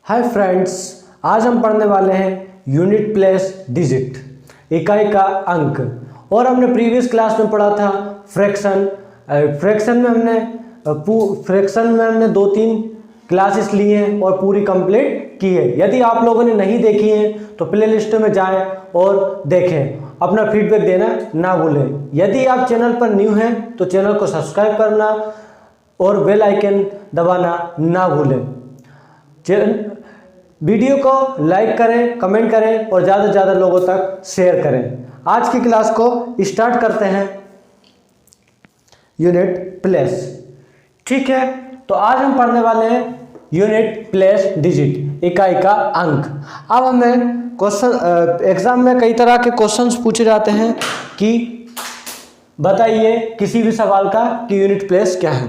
Hi friends, आज हम पढ़ने वाले हैं यूनिट प्लेस डिजिट, इकाई का अंक। और हमने प्रीवियस क्लास में पढ़ा था फ्रैक्शन। फ्रैक्शन में हमने 2-3 क्लासेस लिए हैं और पूरी कंप्लीट की है। यदि आप लोगों ने नहीं देखी हैं तो प्ले लिस्ट में जाएं और देखें। अपना फीडबैक देना ना भूलें। यदि आप चैनल पर न्यू हैं तो चैनल को सब्सक्राइब करना और बेल आइकन दबाना ना भूलें। वीडियो को लाइक करें, कमेंट करें और ज़्यादा से ज़्यादा लोगों तक शेयर करें। आज की क्लास को स्टार्ट करते हैं यूनिट प्लेस। ठीक है, तो आज हम पढ़ने वाले हैं यूनिट प्लेस डिजिट, इकाई का अंक। अब हमें क्वेश्चन एग्जाम में कई तरह के क्वेश्चंस पूछे जाते हैं कि बताइए किसी भी सवाल का कि यूनिट प्लेस क्या है।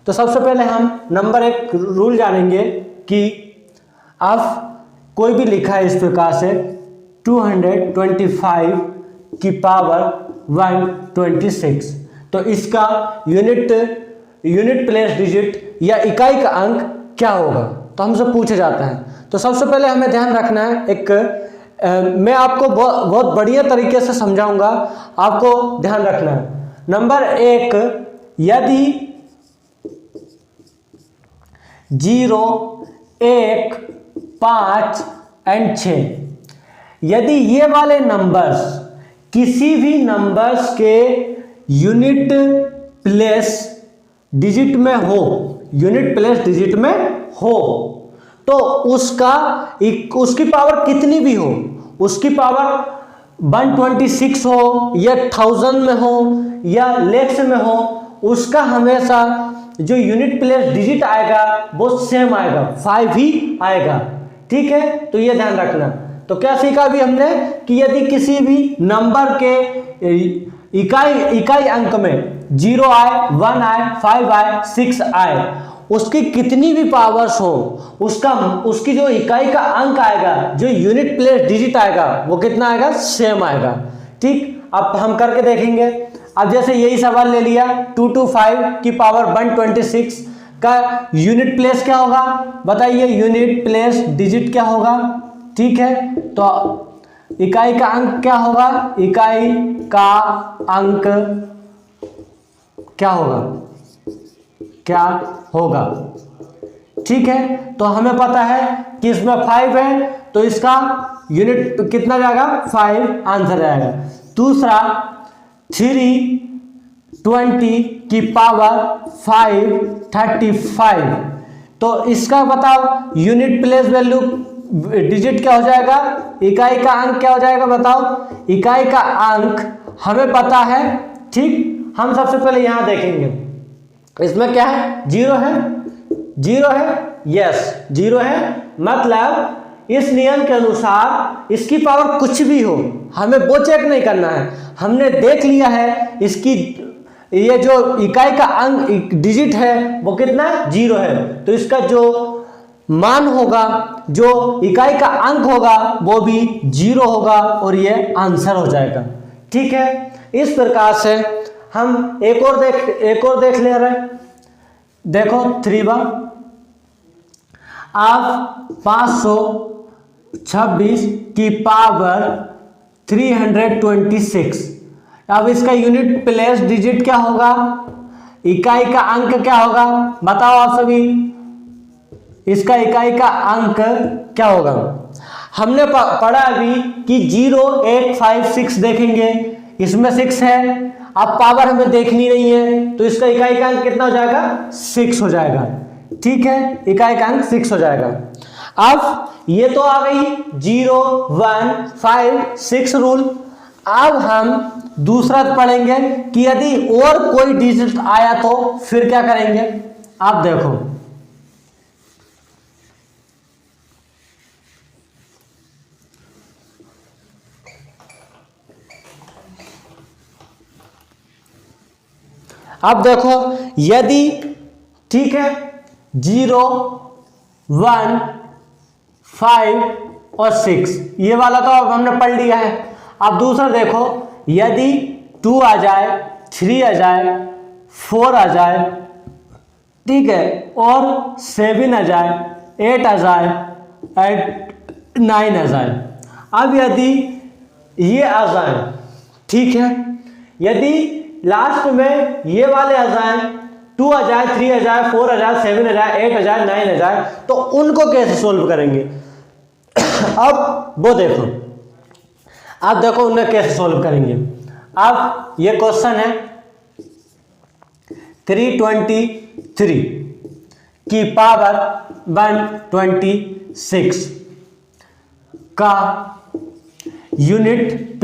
तो सबसे पहले हम नंबर 1 रूल जानेंगे कि आप कोई भी लिखा है इस प्रकार से 225 की पावर 126, तो इसका यूनिट प्लेस डिजिट या इकाई का अंक क्या होगा, तो हमसे पूछा जाता है। तो सबसे पहले हमें ध्यान रखना है, मैं आपको बहुत बढ़िया तरीके से समझाऊंगा, आपको ध्यान रखना है। नंबर 1, यदि 0, 1, 5 और 6, यदि ये वाले नंबर्स किसी भी नंबर्स के यूनिट प्लेस डिजिट में हो, तो उसकी पावर कितनी भी हो, उसकी पावर 126 हो या 1000 में हो या लैक्स में हो, उसका हमेशा जो यूनिट प्लेस डिजिट आएगा वो सेम आएगा, 5 ही आएगा। ठीक है, तो ये ध्यान रखना। तो क्या सीखा अभी हमने कि यदि किसी भी नंबर के इकाई अंक में 0 आए, 1 आए, 5 आए, 6 आए, उसकी कितनी भी पावर्स हो, उसकी जो इकाई का अंक आएगा, जो यूनिट प्लेस डिजिट आएगा, वो कितना आएगा, सेम आएगा। ठीक, अब हम करके देखेंगे। अब जैसे यही सवाल ले लिया, 225 की पावर 126 का यूनिट प्लेस क्या होगा, बताइए यूनिट प्लेस डिजिट क्या होगा। ठीक है, तो इकाई का अंक क्या होगा, इकाई का अंक क्या होगा। ठीक है, तो हमें पता है कि इसमें 5 है, तो इसका यूनिट कितना जाएगा, 5 आंसर आएगा। दूसरा 320 की पावर 535, तो इसका बताओ यूनिट प्लेस वैल्यू डिजिट क्या हो जाएगा, इकाई का अंक क्या हो जाएगा, बताओ। इकाई का अंक हमें पता है। ठीक, हम सबसे पहले यहां देखेंगे, इसमें क्या है, 0 है, 0 है, यस 0 है। मतलब इस नियम के अनुसार इसकी पावर कुछ भी हो, हमें वो चेक नहीं करना है। हमने देख लिया है इसकी ये जो इकाई का अंक डिजिट है वो कितना है, 0 है, तो इसका जो मान होगा, जो इकाई का अंक होगा, वो भी 0 होगा और ये आंसर हो जाएगा। ठीक है, इस प्रकार से हम एक और देख ले रहे हैं। देखो 3 बार आप 526 की पावर 326, अब इसका यूनिट प्लेस डिजिट क्या होगा, इकाई का अंक क्या होगा, बताओ आप सभी। इसका इकाई का अंक क्या होगा, हमने पढ़ा अभी कि 0, 1, 5, 6 देखेंगे, इसमें 6 है। अब पावर हमें देखनी नहीं है, तो इसका इकाई का अंक कितना हो जाएगा, 6 हो जाएगा। ठीक है, इकाई का अंक 6 हो जाएगा। अब ये तो आ गई 0, 1, 5, 6 रूल। अब हम दूसरा पढ़ेंगे कि यदि और कोई डिजिट आया तो फिर क्या करेंगे। आप देखो, अब देखो, यदि ठीक है 0, 1, 5 और 6 ये वाला तो अब हमने पढ़ लिया है। अब दूसरा देखो, यदि 2 आ जाए, 3 आ जाए, 4 आ जाए, ठीक है, और 7 आ जाए, 8 आ जाए एट 9 आ जाए। अब यदि ये आ जाए, ठीक है, यदि लास्ट में ये वाले आ जाए, 2 आ जाए, 3 आ जाए, 4 आ जाए, 7 आ जाए, 8 आ जाए, 9 आ जाए, तो उनको कैसे सोल्व करेंगे? अब वो देखो, अब देखो उन्हें कैसे सोल्व करेंगे। अब ये क्वेश्चन है 323 की पावर 126 का यूनिट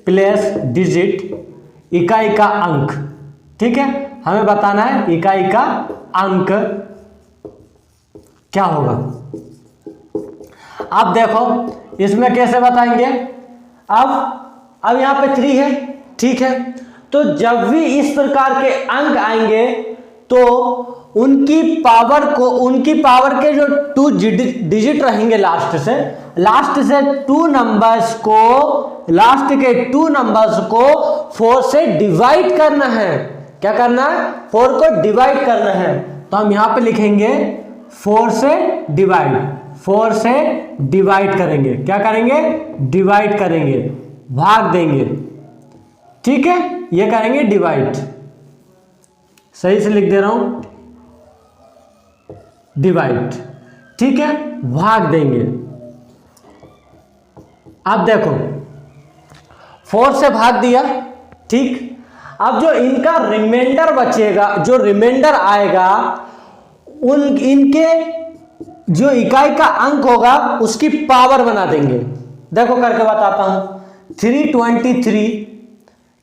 प्लेस डिजिट इकाई का अंक, ठीक है, हमें बताना है इकाई का अंक क्या होगा। अब देखो इसमें कैसे बताएंगे। अब यहां पे 3 है, ठीक है, तो जब भी इस प्रकार के अंक आएंगे तो उनकी पावर के जो 2 डिजिट रहेंगे लास्ट से 2 नंबर्स को 4 से डिवाइड करना है। क्या करना है? 4 को डिवाइड करना है। तो हम यहां पे लिखेंगे 4 से डिवाइड करेंगे। क्या करेंगे? डिवाइड करेंगे, भाग देंगे, ठीक है, ये करेंगे डिवाइड, सही से लिख दे रहा हूं, डिवाइड, ठीक है, भाग देंगे। अब देखो 4 से भाग दिया, ठीक। अब जो इनका रिमाइंडर बचेगा, जो रिमाइंडर आएगा, इनके जो इकाई का अंक होगा उसकी पावर बना देंगे। देखो करके बताता हूं, 323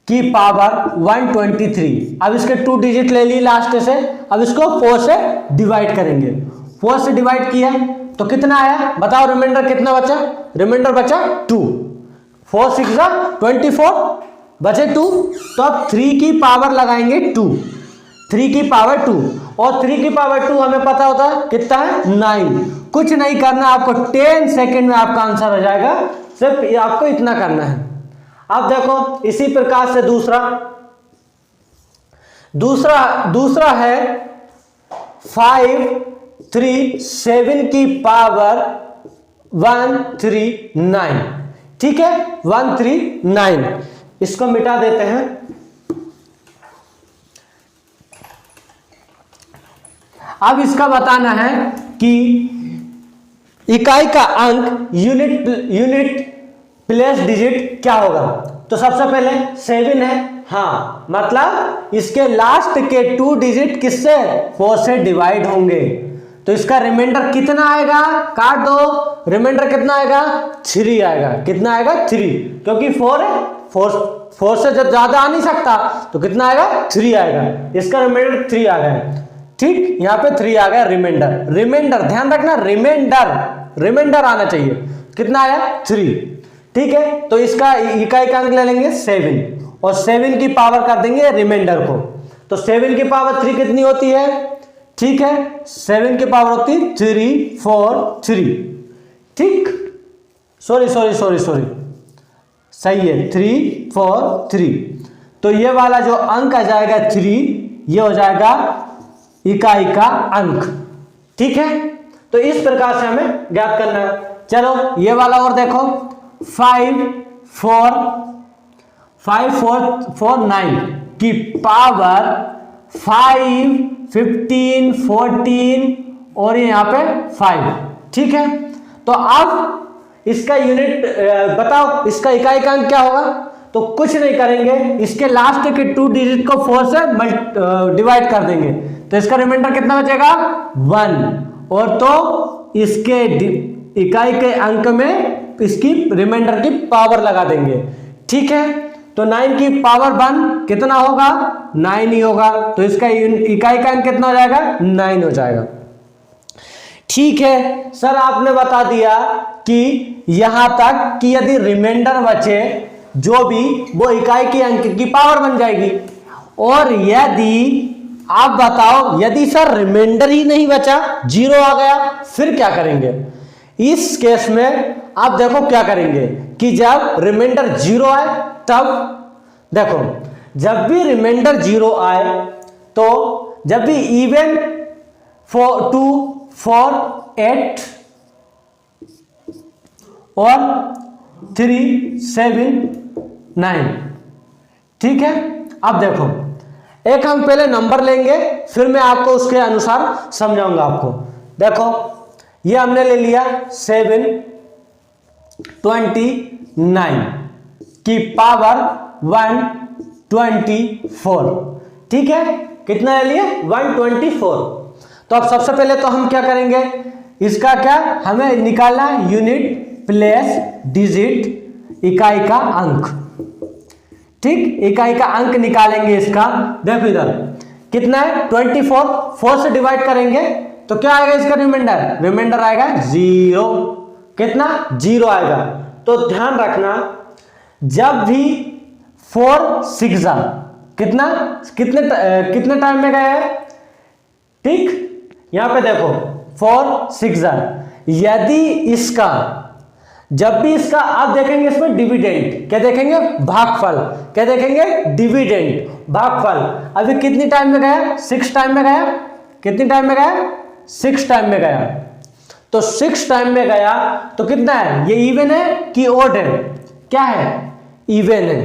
की पावर 123। अब इसके 2 डिजिट ले ली लास्ट से, अब इसको 4 से डिवाइड करेंगे। 4 से डिवाइड किया तो कितना आया बताओ? रिमाइंडर कितना बचा? रिमाइंडर बचा 2। 4 6 24 बचे 2, तो अब 3 की पावर लगाएंगे 2, 3 की पावर 2, और 3 की पावर 2 हमें पता होता है कितना है? 9। कुछ नहीं करना आपको, 10 सेकेंड में आपका आंसर हो जाएगा, सिर्फ आपको इतना करना है। अब देखो इसी प्रकार से दूसरा है 5 3 7 की पावर 139, ठीक है, 139। इसको मिटा देते हैं। अब इसका बताना है कि इकाई का अंक यूनिट प्लेस डिजिट क्या होगा। तो सबसे पहले 7 है, हाँ, मतलब इसके लास्ट के 2 डिजिट किससे? 4 से डिवाइड होंगे। तो इसका रिमाइंडर कितना आएगा? काट दो, रिमाइंडर कितना आएगा? 3 आएगा। कितना आएगा? 3, क्योंकि 4 है, 4 से जब ज्यादा आ नहीं सकता, तो कितना आएगा? 3 आएगा। इसका रिमाइंडर 3 आ गया, ठीक, यहां पे 3 आ गया रिमाइंडर, ध्यान रखना, रिमाइंडर आना चाहिए। कितना आया? 3, ठीक है। तो इसका इकाई का अंक ले लेंगे 7, और 7 की पावर कर देंगे रिमाइंडर को। तो 7 की पावर 3 कितनी होती है? ठीक है, 7 की पावर होती है 3 4 3, ठीक, सॉरी, सही है, 3 4 3। तो ये वाला जो अंक आ जाएगा 3, ये हो जाएगा इकाई का अंक, ठीक है। तो इस प्रकार से हमें ज्ञात करना है। चलो ये वाला और देखो, 5 4 9 की पावर 5 15 14 और ये यहां पे 5, ठीक है। तो अब इसका यूनिट बताओ, इसका इकाई का अंक क्या होगा? तो कुछ नहीं करेंगे, इसके लास्ट के 2 डिजिट को 4 से डिवाइड कर देंगे। तो इसका रिमाइंडर कितना बचेगा? 1, और तो इसके इकाई के अंक में इसकी रिमाइंडर की पावर लगा देंगे, ठीक है। तो 9 की पावर 1 कितना होगा? 9 ही होगा। तो इसका इकाई का अंक कितना हो जाएगा? 9 हो जाएगा, ठीक है। सर आपने बता दिया कि यहां तक कि यदि रिमाइंडर बचे जो भी, वो इकाई के अंक की पावर बन जाएगी। और यदि आप बताओ, यदि सर रिमाइंडर ही नहीं बचा, 0 आ गया, फिर क्या करेंगे? इस केस में आप देखो क्या करेंगे कि जब रिमाइंडर 0 आए, तब देखो, जब भी रिमाइंडर 0 आए, तो जब भी इवन 2 4 8 और 3 7 9। ठीक है, अब देखो एक हम पहले नंबर लेंगे, फिर मैं आपको उसके अनुसार समझाऊंगा आपको। देखो ये हमने ले लिया 729 की पावर 124। ठीक है, कितना ले लिए 124। तो अब सबसे पहले तो हम क्या करेंगे, इसका क्या हमें निकालना है, यूनिट प्लेस डिजिट, इकाई का अंक। ठीक, इकाई का अंक निकालेंगे इसका। देखो इधर कितना है 24, 4 से डिवाइड करेंगे तो क्या आएगा इसका रिमाइंडर, रिमाइंडर आएगा 0। कितना 0 आएगा। तो ध्यान रखना जब भी 4 6 कितना कितने टाइम में गया है। ठीक, यहां पे देखो 4 6 यदि इसका जब भी इसका आप देखेंगे इसमें डिविडेंड, क्या देखेंगे भागफल, क्या देखेंगे डिविडेंड भागफल। अभी कितनी टाइम में गया 6 टाइम में गया, कितनी टाइम में गया 6 टाइम में गया। तो 6 टाइम में गया तो कितना है, ये इवन है कि ओड है, क्या है इवन है।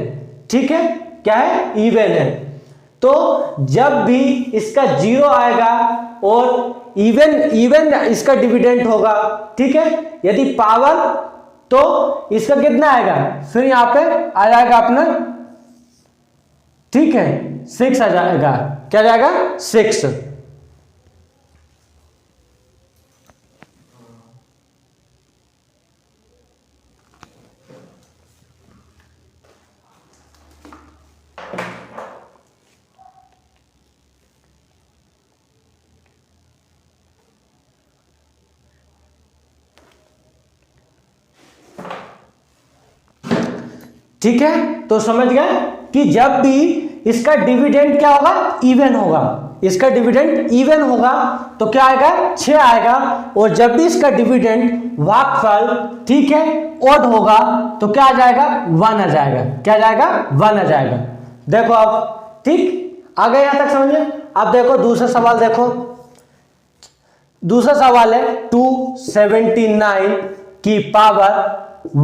ठीक है, क्या है इवन है। तो जब भी इसका 0 आएगा और इवन इसका डिविडेंड होगा। ठीक है, यदि पावर तो इसका कितना आएगा, फिर यहां पे आ जाएगा अपना, ठीक है 6 आ जाएगा, क्या जाएगा 6। ठीक है, तो समझ गए कि जब भी इसका डिविडेंड क्या होगा, इवन होगा, इसका डिविडेंड इवन होगा तो क्या आएगा 6 आएगा। और जब भी इसका डिविडेंड भागफल ठीक है ओड होगा तो क्या आ जाएगा 1 आ जाएगा, क्या आ जाएगा 1 आ जाएगा। देखो अब ठीक आ गए यहां तक समझे। अब देखो दूसरा सवाल, देखो दूसरा सवाल है 279 की पावर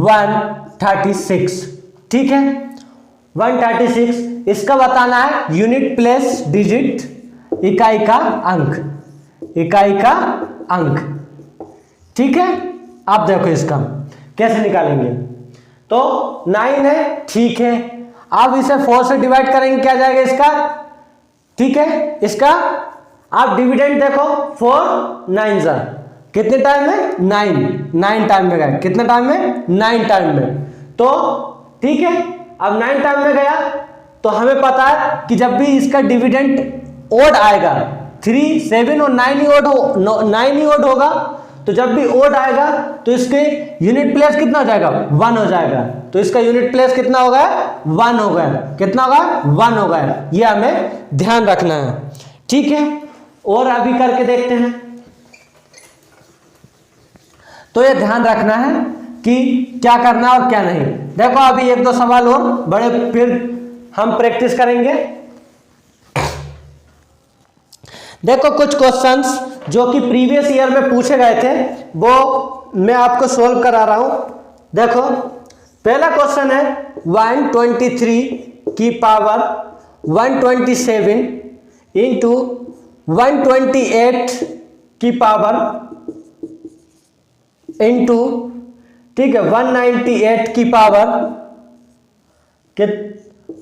136। ठीक है 136, इसका बताना है यूनिट प्लेस डिजिट, इकाई का अंक, इकाई का अंक। ठीक है, आप देखो इसका कैसे निकालेंगे। तो 9 है, ठीक है, आप इसे 4 से डिवाइड करेंगे, क्या जाएगा इसका। ठीक है, इसका आप डिविडेंड देखो 4 9 कितने टाइम में 9 टाइम में गया, कितने टाइम में 9 टाइम में। तो ठीक है, अब 9 टाइम में गया तो हमें पता है कि जब भी इसका डिविडेंड ओड आएगा 3 7 और 9 ही ओड 9 ही ओड होगा। तो जब भी ओड आएगा तो इसके यूनिट प्लेस कितना हो जाएगा 1 हो जाएगा। तो इसका यूनिट प्लेस कितना हो गया 1 हो गया, कितना होगा 1 हो गया। ये हमें ध्यान रखना है। ठीक है, और अभी करके देखते हैं। तो ये ध्यान रखना है कि क्या करना है और क्या नहीं। देखो अभी 1-2 सवाल और बड़े, फिर हम प्रैक्टिस करेंगे। देखो कुछ क्वेश्चंस जो कि प्रीवियस ईयर में पूछे गए थे वो मैं आपको सोल्व करा रहा हूं। देखो पहला क्वेश्चन है 123 की पावर 127 इंटू 128 की पावर इंटू ठीक है 198 की पावर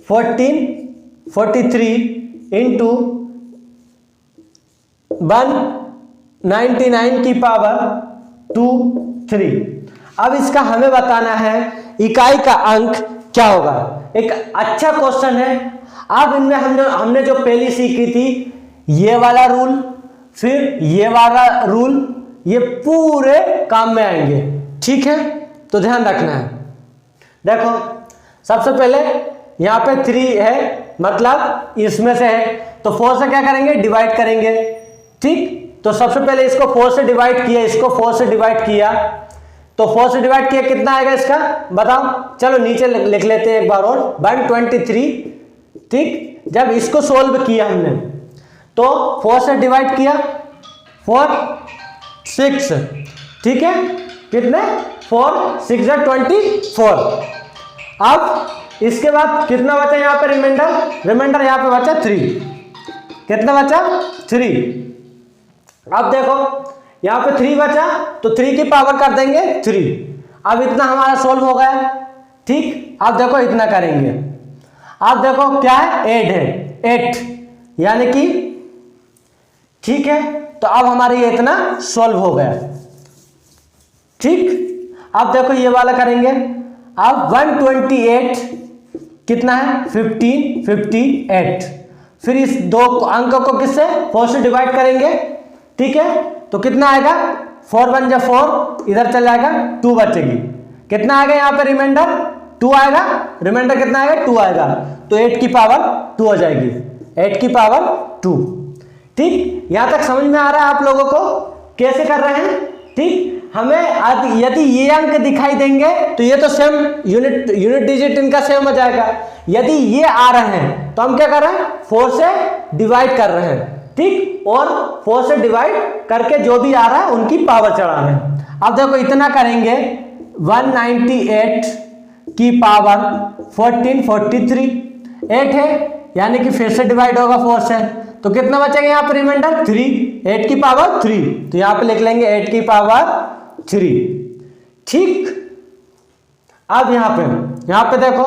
43 इंटू 199 की पावर 23। अब इसका हमें बताना है इकाई का अंक क्या होगा। एक अच्छा क्वेश्चन है। अब इनमें हमने जो पहली सीखी थी ये वाला रूल, फिर ये वाला रूल, ये पूरे काम में आएंगे। ठीक है, तो ध्यान रखना है। देखो सबसे पहले यहां पे 3 है, मतलब इसमें से है, तो 4 से क्या करेंगे डिवाइड करेंगे। ठीक, तो सबसे पहले इसको 4 से डिवाइड किया, इसको 4 से डिवाइड किया, तो 4 से डिवाइड किया कितना आएगा इसका बताओ। चलो नीचे लिख लेते हैं एक बार और 123। ठीक, जब इसको सोल्व किया हमने तो 4 से डिवाइड किया 4 6, ठीक है, कितने 4 6 जा 24। अब इसके बाद कितना बचा यहाँ पे रिमाइंडर यहाँ पे बचा 3, कितना बचा 3। अब देखो यहाँ पे 3 बचा तो 3 की पावर कर देंगे 3। अब इतना हमारा सोल्व हो गया, ठीक। अब देखो इतना करेंगे, अब देखो क्या है 8 यानी कि, ठीक है, तो अब हमारे ये इतना सोल्व हो गया, ठीक। अब देखो ये वाला करेंगे, अब 128 कितना है 15 58, फिर इस दो अंक को किससे 4 से डिवाइड करेंगे, ठीक है, तो कितना आएगा 4 1 जा 4, इधर चल जाएगा 2 बचेगी, कितना आएगा यहाँ पे रिमाइंडर 2 आएगा, रिमाइंडर कितना आएगा 2 आएगा, तो 8 की पावर 2 हो जाएगी, 8 की पावर 2, ठीक। यहां तक समझ में आ रहा है आप लोगों को कैसे कर रहे हैं, ठीक। हमें यदि ये अंक दिखाई देंगे तो ये तो सेम यूनिट डिजिट इनका सेम हो जाएगा, यदि ये आ रहे हैं तो हम क्या कर रहे हैं 4 से डिवाइड कर रहे हैं, ठीक, और 4 से डिवाइड करके जो भी आ रहा है उनकी पावर चढ़ा रहे हैं। अब देखो इतना करेंगे 198 की पावर 14 43, 8 है यानी कि फिर से डिवाइड होगा 4 से, तो कितना बचेगा यहाँ पे रिमाइंडर 3, 8 की पावर 3, तो यहाँ पे लिख लेंगे 8 की पावर 3, ठीक। अब यहाँ पे देखो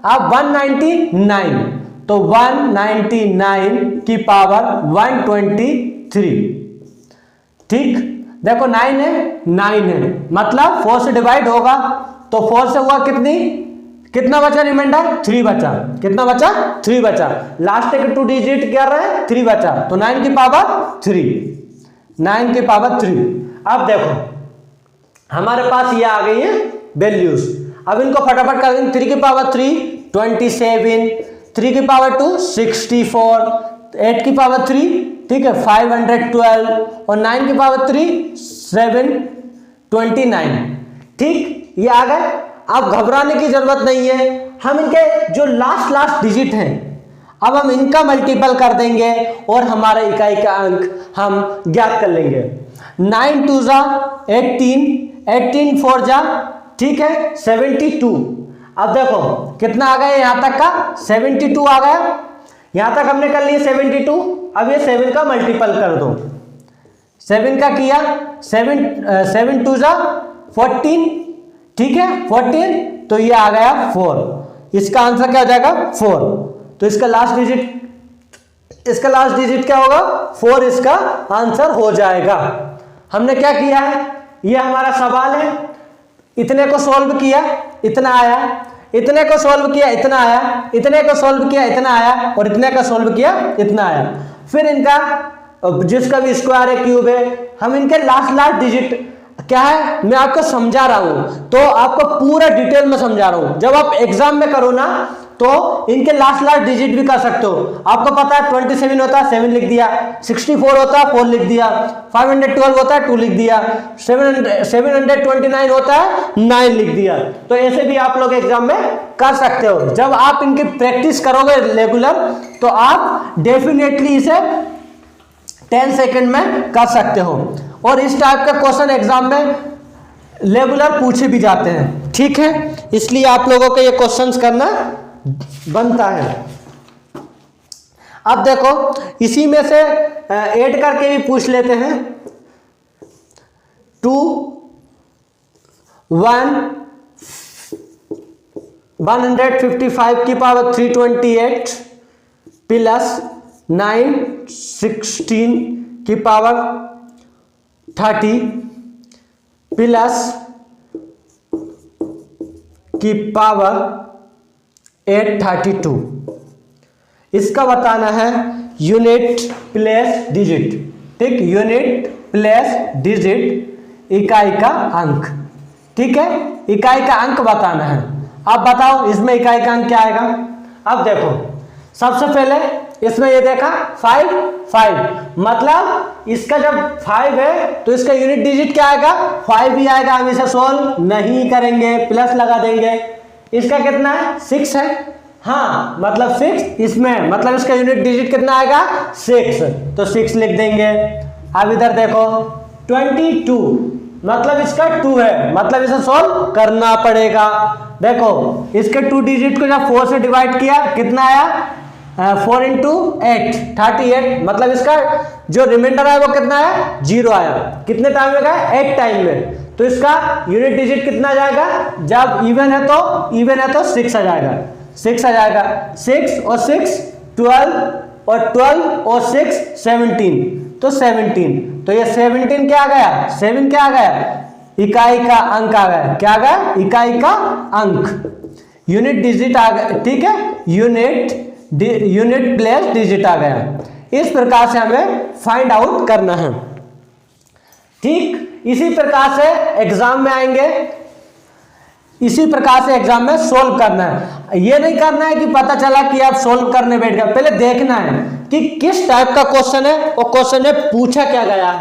अब 199, तो 199 की पावर 123, ठीक। देखो 9 है मतलब 4 से डिवाइड होगा, तो 4 से हुआ कितना बचा रिमाइंडर 3 बचा, कितना बचा 3 बचा, लास्ट के 2 डिजिट क्या रहे 3 बचा, तो 9 की पावर 3, 9 की पावर 3। अब देखो हमारे पास ये आ गई है वैल्यूज, अब इनको फटाफट कर देंगे। 3 की पावर 3 27, 3 की पावर 2 64, 8 की पावर 3, ठीक है 512, और 9 की पावर 3 729, ठीक, ये आ गए। अब घबराने की जरूरत नहीं है, हम इनके जो लास्ट डिजिट हैं अब हम इनका मल्टीपल कर देंगे और हमारे इकाई का अंक हम ज्ञात कर लेंगे। 9 2 जा 18, 18 4 जा, ठीक है 72। अब देखो कितना आ गया यहाँ तक का 72 आ गया, यहाँ तक हमने कर लिया 72। अब ये 7 का मल्टीपल कर दो, 7 का किया 7 2 जा 14, ठीक है 14, तो ये आ गया 4, इसका आंसर क्या हो जाएगा 4, तो इसका लास्ट डिजिट क्या होगा 4, इसका आंसर हो जाएगा। हमने क्या किया है, ये हमारा सवाल है, इतने को सॉल्व किया इतना आया, इतने को सॉल्व किया इतना आया, इतने को सॉल्व किया इतना आया, और इतने का सॉल्व किया इतना आया। फिर इनका जिसका भी स्क्वायर है क्यूब है, हम इनके लास्ट डिजिट क्या है मैं आपको समझा रहा हूं, तो आपको पूरा डिटेल में समझा रहा हूं। जब आप एग्जाम में करो ना तो इनके लास्ट डिजिट भी कर सकते हो। आपको पता है 27 होता है 7 लिख दिया, 64 होता है 4 लिख दिया, 512 होता है 2 लिख दिया, 729 होता है 9 लिख दिया। तो ऐसे भी आप लोग एग्जाम में कर सकते हो। जब आप इनकी प्रैक्टिस करोगे रेगुलर तो आप डेफिनेटली इसे 10 सेकंड में कर सकते हो। और इस टाइप का क्वेश्चन एग्जाम में रेगुलर पूछे भी जाते हैं, ठीक है, इसलिए आप लोगों को ये क्वेश्चंस करना बनता है। अब देखो इसी में से ऐड करके भी पूछ लेते हैं। 2 155 की पावर 328 प्लस 9 16 की पावर 30 प्लस की पावर 832, इसका बताना है यूनिट प्लेस डिजिट, ठीक, यूनिट प्लेस डिजिट इकाई का अंक, ठीक है, इकाई का अंक बताना है। अब बताओ इसमें इकाई का अंक क्या आएगा। अब देखो सबसे पहले इसमें ये देखा 5 मतलब इसका जब 5 है तो इसका यूनिट डिजिट क्या आएगा 5 ही आएगा। हम इसे सोल्व नहीं करेंगे, प्लस लगा देंगे। इसका कितना है 6 है, हाँ मतलब 6 इसमें मतलब इसका यूनिट डिजिट कितना आएगा 6, तो 6 लिख देंगे। अब इधर देखो 22, मतलब इसका 2 है, मतलब इसे सॉल्व करना पड़ेगा। देखो इसके 2 डिजिट को जब 4 से डिवाइड किया कितना आया 4 इंटू 8 38, मतलब इसका जो रिमाइंडर आया वो कितना है 0 आया। कितने टाइम में गया 8 टाइम में, तो इसका यूनिट डिजिट कितना जाएगा, जब इवन है तो 6 आ जाएगा, 6 आ जाएगा। 6 और 6 12 और 12 और 6 17, तो 17, तो ये 17 क्या आ गया 7 क्या आ गया इकाई का अंक आ गया। क्या आ गया इकाई का अंक, यूनिट डिजिट आ गया। ठीक है, यूनिट प्लेस डिजिट आ गया। इस प्रकार से हमें फाइंड आउट करना है। ठीक, इसी प्रकार से एग्जाम में आएंगे, इसी प्रकार से एग्जाम में सोल्व करना है। ये नहीं करना है कि पता चला कि आप सोल्व करने बैठ गए, पहले देखना है कि किस टाइप का क्वेश्चन है और क्वेश्चन में पूछा क्या गया है।